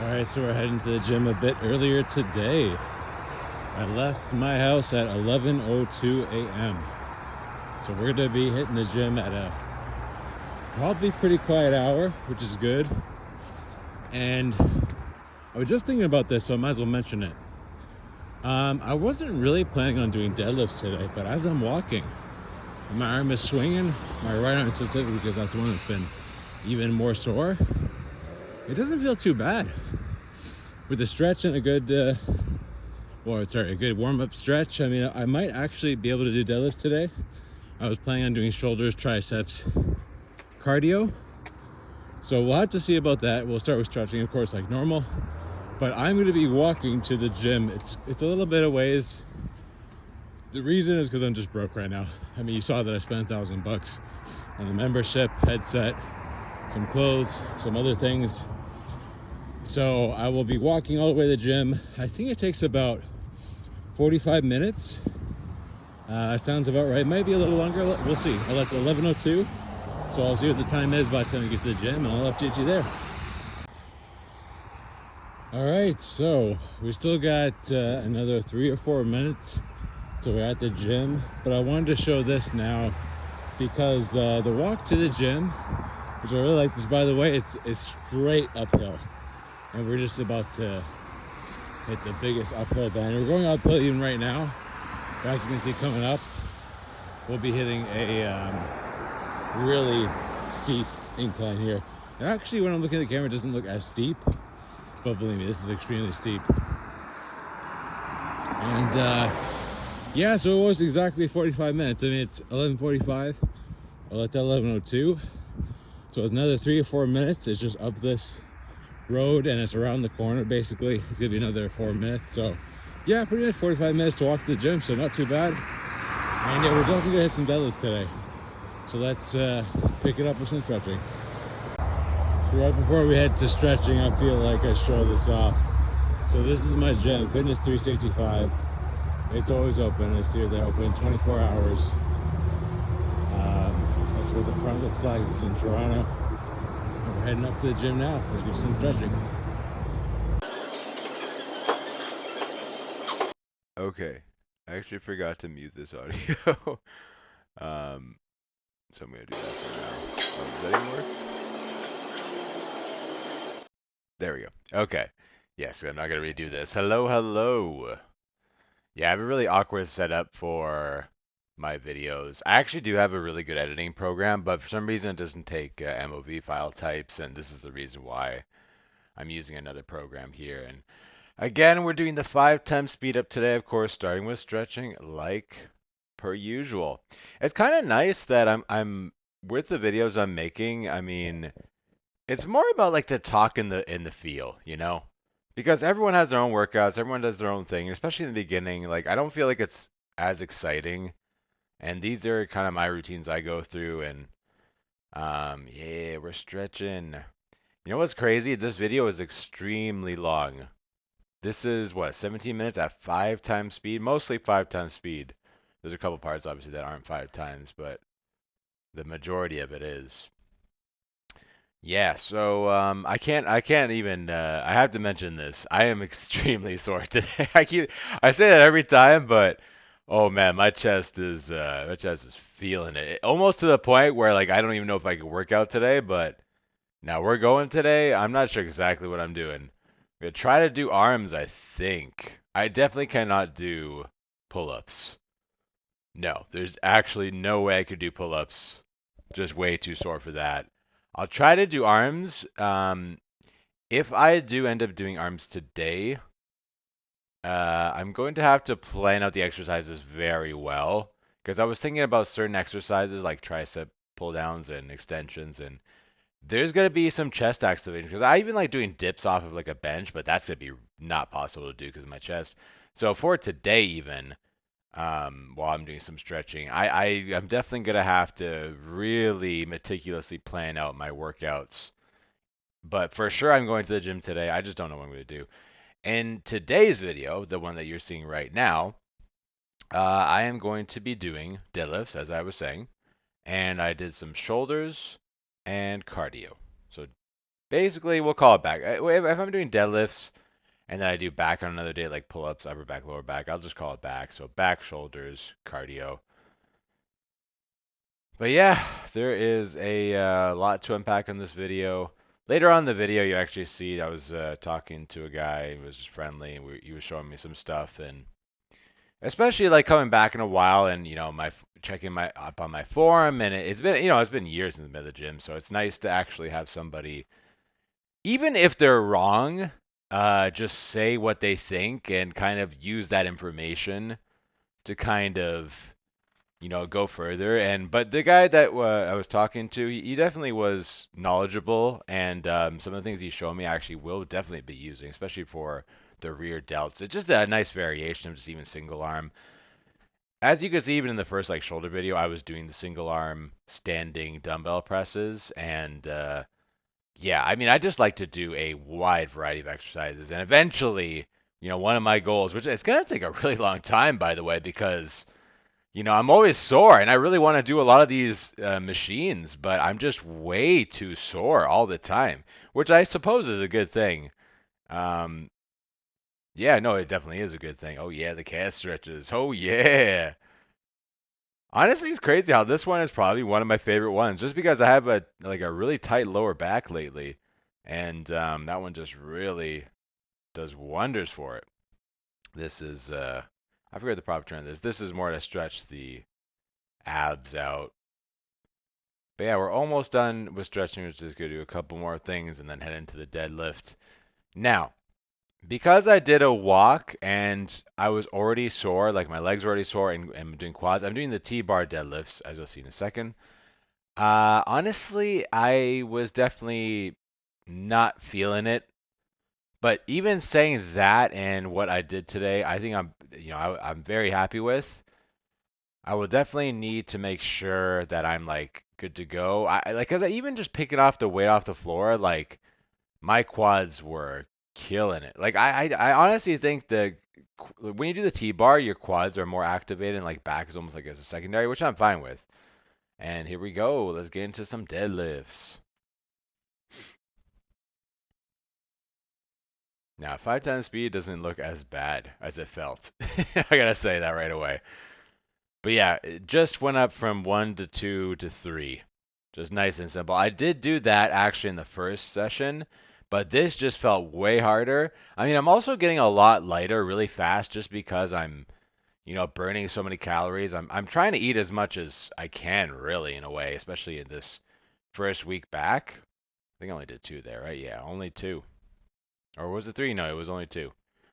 All right, so we're heading to the gym a bit earlier today. I left my house at 11:02 a.m. So we're going to be hitting the gym at a probably pretty quiet hour, which is good. And I was just thinking about this, so I might as well mention it. I wasn't really planning on doing deadlifts today, but as I'm walking, my arm is swinging, my right arm specifically, because that's the one that's been even more sore. It doesn't feel too bad. With a stretch and a good a good warm-up stretch. I mean, I might actually be able to do deadlifts today. I was planning on doing shoulders, triceps, cardio. So we'll have to see about that. We'll start with stretching, of course, like normal. But I'm going to be walking to the gym. It's a little bit of ways. The reason is because I'm just broke right now. I mean, you saw that I spent $1,000 on the membership, headset, some clothes, some other things. So I will be walking all the way to the gym. I think it takes about 45 minutes. Sounds about right. Might be a little longer. We'll see. I left at 11:02, so I'll see what the time is by the time we get to the gym, and I'll update you there. All right, so we still got another 3 or 4 minutes till we're at the gym, but I wanted to show this now because the walk to the gym, which I really like this, by the way, it's straight uphill, and we're just about to hit the biggest uphill bend. We're going uphill even right now. But as you can see coming up, we'll be hitting a really steep incline here. And actually, when I'm looking at the camera, it doesn't look as steep, but believe me, this is extremely steep. And yeah, so it was exactly 45 minutes. I mean, it's 11:45. I left at 11:02, so it's another 3 or 4 minutes. It's just up this road, and it's around the corner. Basically, it's gonna be another 4 minutes. So yeah, pretty much 45 minutes to walk to the gym, so not too bad. And yeah, we're definitely gonna hit some deadlifts today. So let's pick it up with some stretching. So right before we head to stretching, I feel like I show this off. So this is my gym, Fitness 365. It's always open. It's here. They're open 24 hours. That's what the front looks like. It's in Toronto. And we're heading up to the gym now. Let's do some stretching. Okay, I actually forgot to mute this audio. So I'm gonna do that for now. Does that even work? There we go. Okay. Yes, I'm not gonna redo this. Hello, hello. Yeah, I have a really awkward setup for my videos. I actually do have a really good editing program, but for some reason it doesn't take MOV file types, and this is the reason why I'm using another program here. And again, we're doing the 5 times speed up today, of course, starting with stretching like per usual. It's kind of nice that I'm with the videos I'm making. I mean, it's more about like the talk in the feel, you know? Because everyone has their own workouts, everyone does their own thing, especially in the beginning. Like I don't feel like it's as exciting. And these are kind of my routines I go through and yeah, we're stretching. You know what's crazy? This video is extremely long. This is what, 17 minutes at 5 times speed? Mostly 5 times speed. There's a couple parts obviously that aren't 5 times, but the majority of it is. Yeah, so I can't even I have to mention this. I am extremely sore today. I say that every time, but oh man, my chest is feeling it. Almost to the point where like I don't even know if I could work out today, but now we're going today. I'm not sure exactly what I'm doing. I'm gonna try to do arms, I think. I definitely cannot do pull-ups. No, there's actually no way I could do pull-ups. Just way too sore for that. I'll try to do arms. If I do end up doing arms today, I'm going to have to plan out the exercises very well because I was thinking about certain exercises like tricep pull downs and extensions, and there's gonna be some chest activation because I even like doing dips off of like a bench, but that's gonna be not possible to do because of my chest. So for today, even while I'm doing some stretching, I am definitely gonna have to really meticulously plan out my workouts. But for sure, I'm going to the gym today. I just don't know what I'm gonna do. In today's video, the one that you're seeing right now, I am going to be doing deadlifts, as I was saying, and I did some shoulders and cardio. So basically we'll call it back. If I'm doing deadlifts and then I do back on another day, like pull-ups, upper back, lower back, I'll just call it back. So back, shoulders, cardio. But yeah, there is a lot to unpack on this video. Later on in the video, you actually see I was talking to a guy who was just friendly, and he was showing me some stuff, and especially like coming back in a while, and my checking my up on my forum, and it's been it's been years since I've been at the gym, so it's nice to actually have somebody, even if they're wrong, just say what they think and kind of use that information to kind of go further. And but the guy that I was talking to, he definitely was knowledgeable, and some of the things he showed me I actually will definitely be using, especially for the rear delts. It's just a nice variation of just even single arm. As you can see, even in the first like shoulder video, I was doing the single arm standing dumbbell presses, and yeah, I mean, I just like to do a wide variety of exercises, and eventually, one of my goals, which it's gonna take a really long time, by the way, because I'm always sore, and I really want to do a lot of these machines, but I'm just way too sore all the time, which I suppose is a good thing. Um, yeah, no, it definitely is a good thing. Oh yeah, the calf stretches. Oh yeah. Honestly, it's crazy how this one is probably one of my favorite ones, just because I have a really tight lower back lately, and that one just really does wonders for it. This is I forget the proper term. This is more to stretch the abs out. But yeah, we're almost done with stretching. We're just gonna do a couple more things and then head into the deadlift. Now, because I did a walk and I was already sore, like my legs were already sore, and I'm doing quads. I'm doing the T-bar deadlifts, as you'll see in a second. Honestly, I was definitely not feeling it. But even saying that and what I did today, I think I'm very happy with. I will definitely need to make sure that I'm like good to go. Like, cause I even just picking off the weight off the floor, like my quads were killing it. Like I honestly think when you do the T-bar, your quads are more activated, and like back is almost like as a secondary, which I'm fine with. And here we go. Let's get into some deadlifts. Now, 5 times speed doesn't look as bad as it felt. I gotta say that right away. But yeah, it just went up from 1 to 2 to 3. Just nice and simple. I did do that actually in the first session, but this just felt way harder. I mean, I'm also getting a lot lighter really fast just because I'm, burning so many calories. I'm trying to eat as much as I can, really, in a way, especially in this first week back. I think I only did 2 there, right? Yeah, only 2. Or was it 3? No, it was only 2.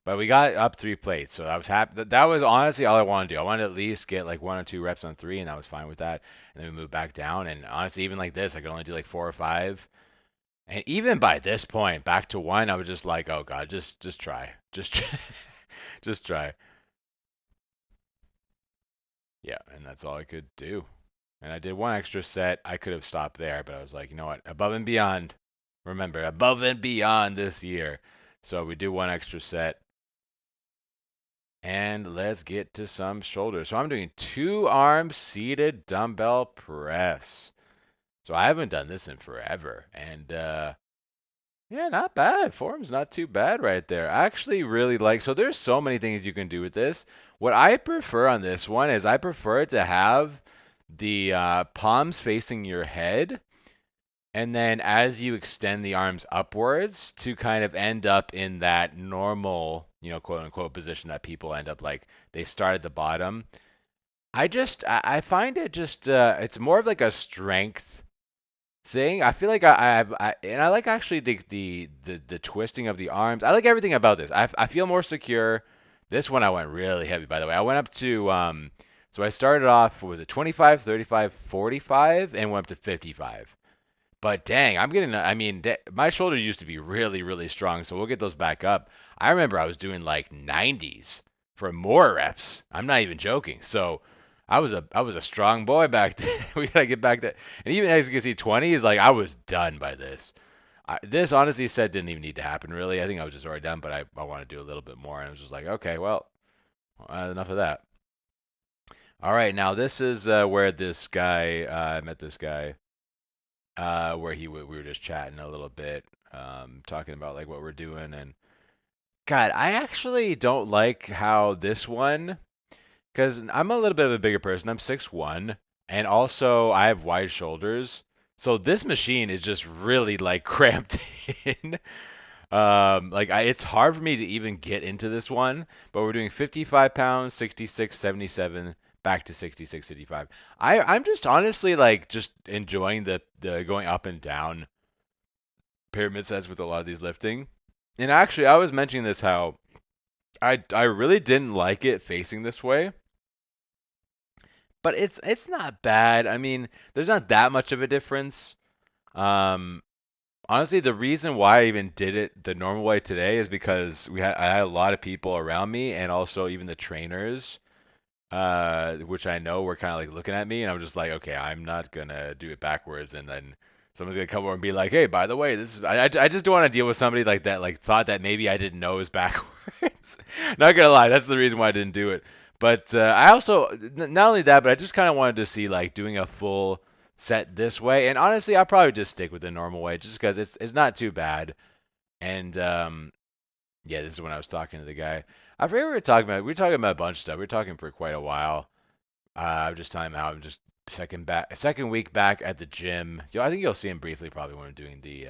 But we got up 3 plates, so I was happy. That was honestly all I wanted to do. I wanted to at least get like 1 or 2 reps on 3, and I was fine with that. And then we moved back down. And honestly, even like this, I could only do like 4 or 5. And even by this point, back to 1, I was just like, oh god, just try, just try. Yeah, and that's all I could do. And I did 1 extra set. I could have stopped there, but I was like, you know what, above and beyond. Remember, above and beyond this year. So we do 1 extra set. And let's get to some shoulders. So I'm doing 2 arm seated dumbbell press. So I haven't done this in forever. And yeah, not bad. Form's not too bad right there. I actually really like, so there's so many things you can do with this. What I prefer on this one is I prefer to have the palms facing your head, and then as you extend the arms upwards to kind of end up in that normal, quote unquote position that people end up like they start at the bottom. I find it just it's more of like a strength thing. I feel like and I like actually the twisting of the arms. I like everything about this. I feel more secure. This one I went really heavy, by the way. I went up to so I started off, what was it, 25, 35, 45, and went up to 55. But dang, I mean, my shoulders used to be really, really strong, so we'll get those back up. I remember I was doing like 90s for more reps. I'm not even joking. So I was a strong boy back then. We gotta get back to, and even as you can see, 20 is like I was done by this. This honestly said didn't even need to happen really. I think I was just already done, but I want to do a little bit more, and I was just like, okay, well, enough of that. All right, now this is where this guy I met this guy. where we were just chatting a little bit, talking about like what we're doing. And God, I actually don't like how this one, because I'm a little bit of a bigger person. I'm 6'1", and also I have wide shoulders. So this machine is just really like cramped in. It's hard for me to even get into this one, but we're doing 55 pounds, 66, 77, back to 66, 55. I'm just honestly like just enjoying the going up and down pyramid sets with a lot of these lifting. And actually, I was mentioning this how I really didn't like it facing this way, but it's not bad. I mean, there's not that much of a difference. Um, Honestly, the reason why I even did it the normal way today is because I had a lot of people around me, and also even the trainers, which I know were kind of like looking at me, and I'm just like, okay, I'm not gonna do it backwards, and then someone's gonna come over and be like, hey, by the way, this is I just don't want to deal with somebody like that, like thought that maybe I didn't know it was backwards. Not gonna lie, that's the reason why I didn't do it. But I also not only that, but I just kind of wanted to see like doing a full set this way. And honestly, I'll probably just stick with the normal way, just because it's not too bad. And yeah, this is when I was talking to the guy. I forget what we were talking about. We were talking about a bunch of stuff. We were talking for quite a while. I'm just telling him how I'm just second week back at the gym. Yo, I think you'll see him briefly probably when I'm doing the.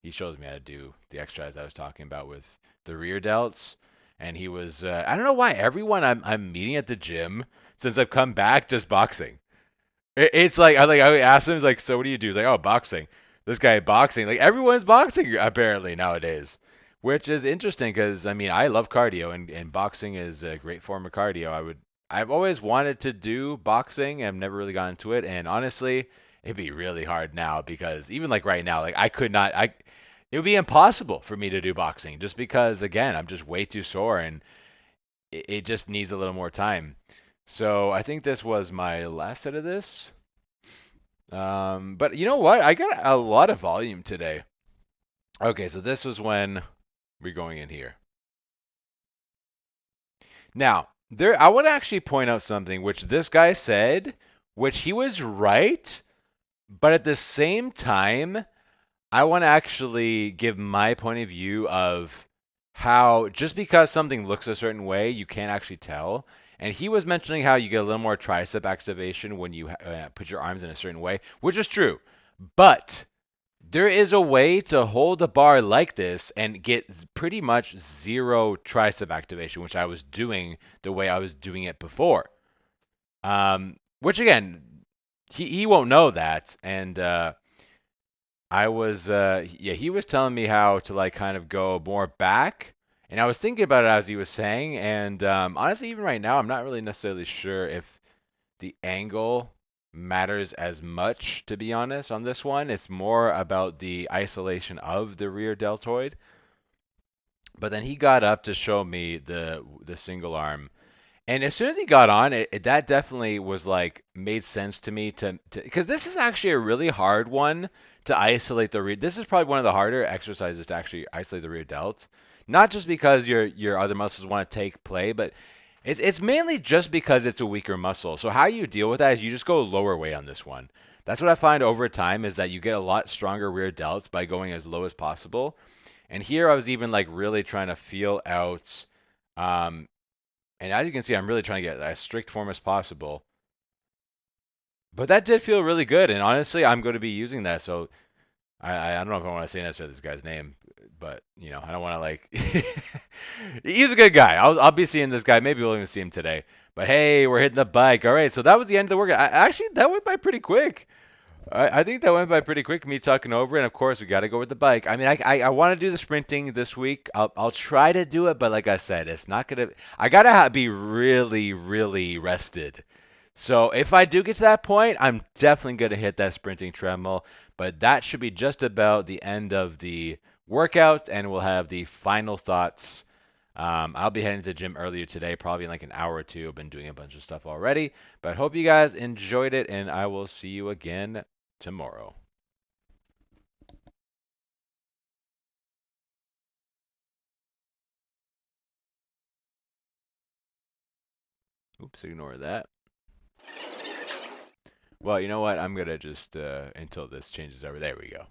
He shows me how to do the exercise I was talking about with the rear delts, and he was. I don't know why everyone I'm meeting at the gym since I've come back just boxing. It's like I asked him like, so what do you do? He's like, oh, boxing. This guy boxing. Like everyone's boxing apparently nowadays, which is interesting because I mean I love cardio and boxing is a great form of cardio. I've always wanted to do boxing. I've never really gotten into it, and honestly, it'd be really hard now because even like right now, like I could not. It would be impossible for me to do boxing just because again I'm just way too sore and it just needs a little more time. So I think this was my last set of this. But you know what? I got a lot of volume today. Okay, so this was when we're going in here. Now, I want to actually point out something which this guy said, which he was right, but at the same time, I want to actually give my point of view of how just because something looks a certain way, you can't actually tell. And he was mentioning how you get a little more tricep activation when you put your arms in a certain way, which is true. But there is a way to hold a bar like this and get pretty much zero tricep activation, which I was doing the way I was doing it before. Which again, he won't know that, and I was yeah, he was telling me how to like kind of go more back, and I was thinking about it as he was saying, and honestly, even right now, I'm not really necessarily sure if the angle matters as much, to be honest, on this one. It's more about the isolation of the rear deltoid. But then he got up to show me the single arm. And as soon as he got on, that definitely was like made sense to me to because this is actually a really hard one to isolate the rear. This is probably one of the harder exercises to actually isolate the rear delt. Not just because your other muscles want to take play, but it's mainly just because it's a weaker muscle. So how you deal with that is you just go lower weight on this one. That's what I find over time is that you get a lot stronger rear delts by going as low as possible. And here I was even like really trying to feel out um, and as you can see, I'm really trying to get as strict form as possible. But that did feel really good, and honestly, I'm going to be using that. So I don't know if I want to say necessarily this guy's name, but you know, I don't want to like. He's a good guy. I'll be seeing this guy. Maybe we'll even see him today. But hey, we're hitting the bike. All right, so that was the end of the workout. Actually, that went by pretty quick. I think that went by pretty quick. Me talking over, and of course, we got to go with the bike. I mean, I want to do the sprinting this week. I'll try to do it, but like I said, it's not gonna. I gotta be really rested. So if I do get to that point, I'm definitely gonna hit that sprinting treadmill. But that should be just about the end of the workout, and we'll have the final thoughts. I'll be heading to the gym earlier today, probably in like an hour or two. I've been doing a bunch of stuff already, but hope you guys enjoyed it, and I will see you again tomorrow. Oops, ignore that. Well, you know what? I'm gonna just until this changes over. There we go.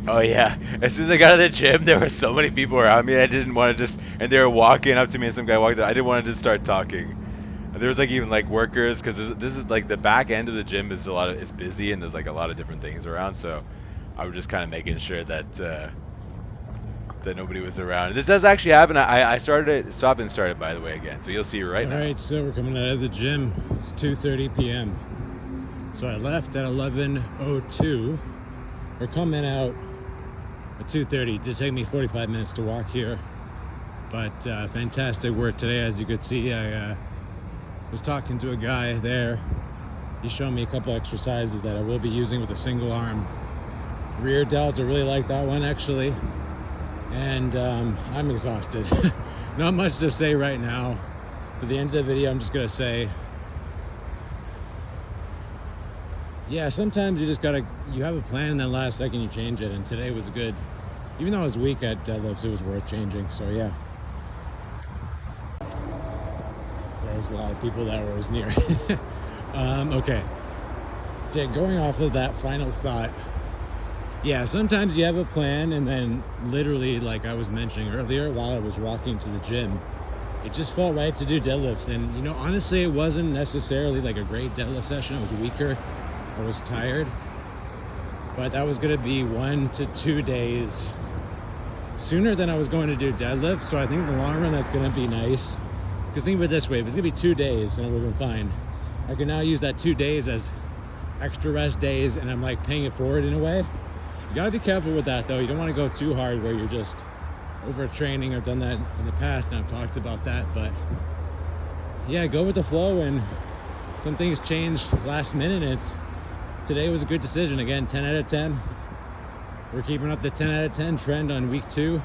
Oh yeah. As soon as I got out of the gym, there were so many people around me. I didn't want to just, and they were walking up to me, and some guy walked up. I didn't want to just start talking. And there was like even like workers, because this is like the back end of the gym is it's busy, and there's like a lot of different things around. So I was just kind of making sure that that nobody was around. This does actually happen. I started it. Stop and started, by the way, again. So you'll see right now. All right, so we're coming out of the gym. It's 2:30 p.m. So I left at 11:02. We're coming out at 2:30. It did take me 45 minutes to walk here, but fantastic work today. As you could see, I was talking to a guy there. He showed me a couple exercises that I will be using with a single arm rear delt. I really like that one, actually. And I'm exhausted. Not much to say right now. For the end of the video, I'm just gonna say, yeah, sometimes you just gotta, you have a plan and then last second you change it, and today was good. Even though I was weak at deadlifts, it was worth changing, so yeah. There's a lot of people that were as near. Okay, so yeah, going off of that final thought, yeah, sometimes you have a plan and then literally, like I was mentioning earlier while I was walking to the gym, it just felt right to do deadlifts. And you know, honestly, it wasn't necessarily like a great deadlift session. I was weaker, I was tired, but that was going to be 1 to 2 days sooner than I was going to do deadlifts. So I think in the long run that's going to be nice, because think of it this way: if it's going to be 2 days and it would have been fine, I can now use that 2 days as extra rest days, and I'm like paying it forward in a way. You gotta be careful with that though. You don't want to go too hard where you're just overtraining. I've done that in the past and I've talked about that, but yeah, go with the flow. And some things changed last minute. Today was a good decision. Again, 10 out of 10. We're keeping up the 10 out of 10 trend on week 2.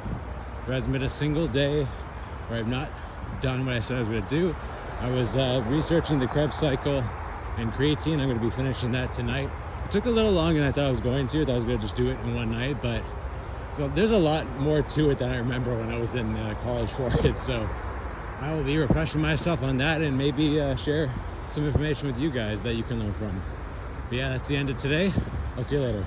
There hasn't been a single day where I've not done what I said I was gonna do. I was researching the Krebs cycle and creatine. I'm gonna be finishing that tonight. It took a little longer than I thought I was going to. I thought I was going to just do it in one night, but so there's a lot more to it than I remember when I was in college for it. So I will be refreshing myself on that and maybe share some information with you guys that you can learn from. But yeah, that's the end of today. I'll see you later.